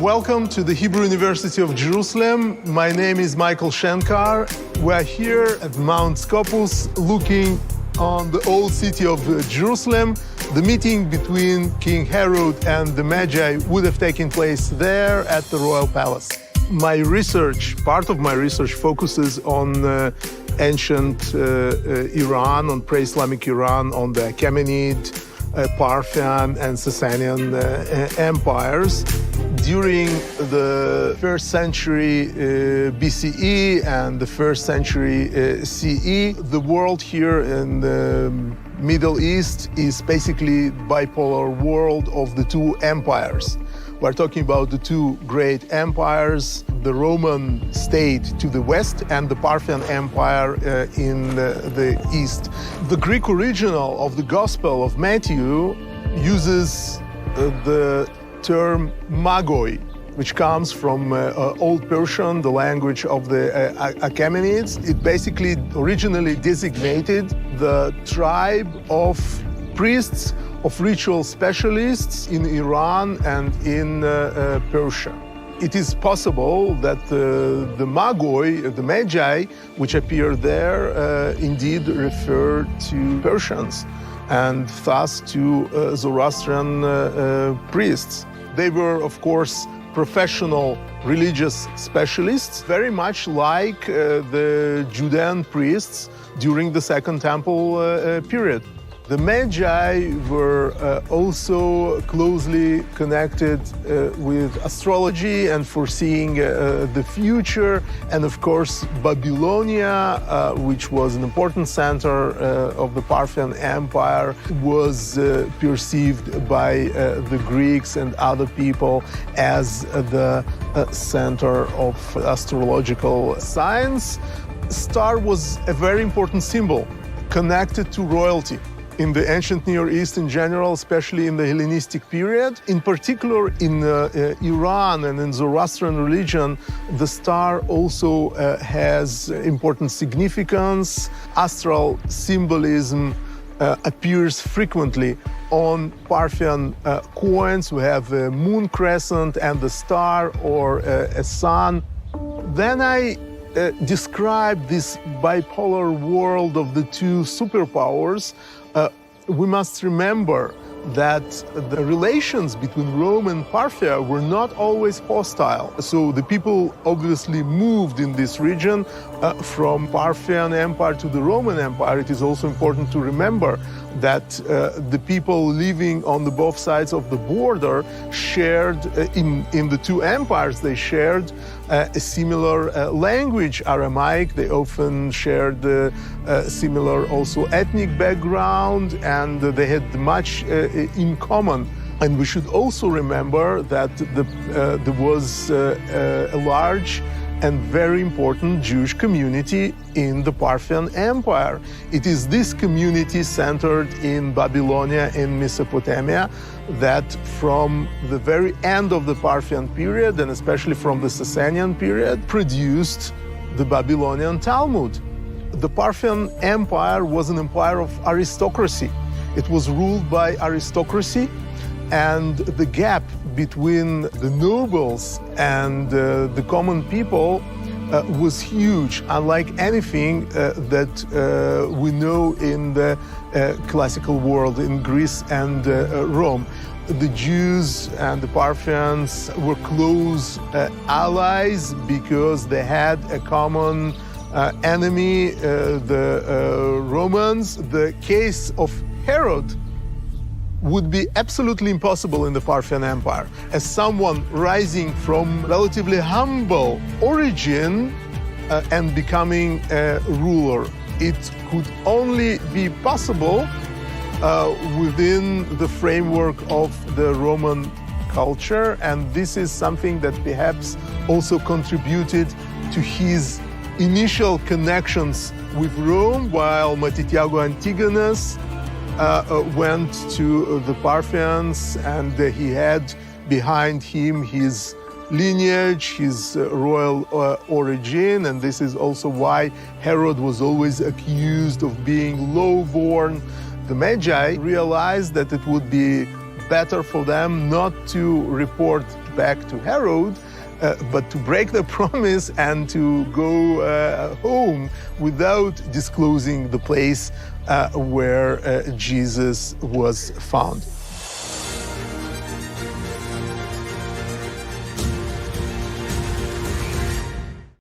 Welcome to the Hebrew University of Jerusalem. My name is Michael Shenkar. We are here at Mount Scopus looking on the old city of Jerusalem. The meeting between King Herod and the Magi would have taken place there at the royal palace. My research, part of my research, focuses on ancient Iran, on pre-Islamic Iran, on the Achaemenid, Parthian and Sasanian empires. During the 1st century BCE and the 1st century CE, the world here in the Middle East is basically bipolar world of the two empires. We're talking about the two great empires, the Roman state to the west and the Parthian Empire in the east. The Greek original of the Gospel of Matthew uses the term magoi, which comes from Old Persian, the language of the Achaemenids. It basically originally designated the tribe of priests, of ritual specialists in Iran and in Persia. It is possible that the magoi, the magi, which appear there, indeed refer to Persians and thus to Zoroastrian priests. They were, of course, professional religious specialists, very much like the Judean priests during the Second Temple period. The Magi were also closely connected with astrology and foreseeing the future. And of course, Babylonia, which was an important center of the Parthian Empire, was perceived by the Greeks and other people as the center of astrological science. Star was a very important symbol connected to royalty. In the ancient Near East in general, especially in the Hellenistic period, in particular in Iran and in Zoroastrian religion, the star also has important significance. Astral symbolism appears frequently on Parthian coins. We have a moon crescent and the star or a sun. Then I describe this bipolar world of the two superpowers. We must remember that the relations between Rome and Parthia were not always hostile. So the people obviously moved in this region from Parthian Empire to the Roman Empire. It is also important to remember that the people living on the both sides of the border shared, in the two empires, they shared a similar language, Aramaic. They often shared similar also ethnic background, and they had much in common. And we should also remember that there was a large and very important Jewish community in the Parthian Empire. It is this community centered in Babylonia in Mesopotamia that from the very end of the Parthian period, and especially from the Sasanian period, produced the Babylonian Talmud. The Parthian Empire was an empire of aristocracy. It was ruled by aristocracy, and the gap between the nobles and the common people was huge, unlike anything that we know in the classical world, in Greece and Rome. The Jews and the Parthians were close allies because they had a common enemy, the Romans. The case of Herod would be absolutely impossible in the Parthian Empire. As someone rising from relatively humble origin and becoming a ruler, it could only be possible within the framework of the Roman culture, and this is something that perhaps also contributed to his initial connections with Rome, while Matityahu Antigonus went to the Parthians, and he had behind him his lineage, his royal origin, and this is also why Herod was always accused of being low-born. The Magi realized that it would be better for them not to report back to Herod, but to break the promise and to go home without disclosing the place where Jesus was found.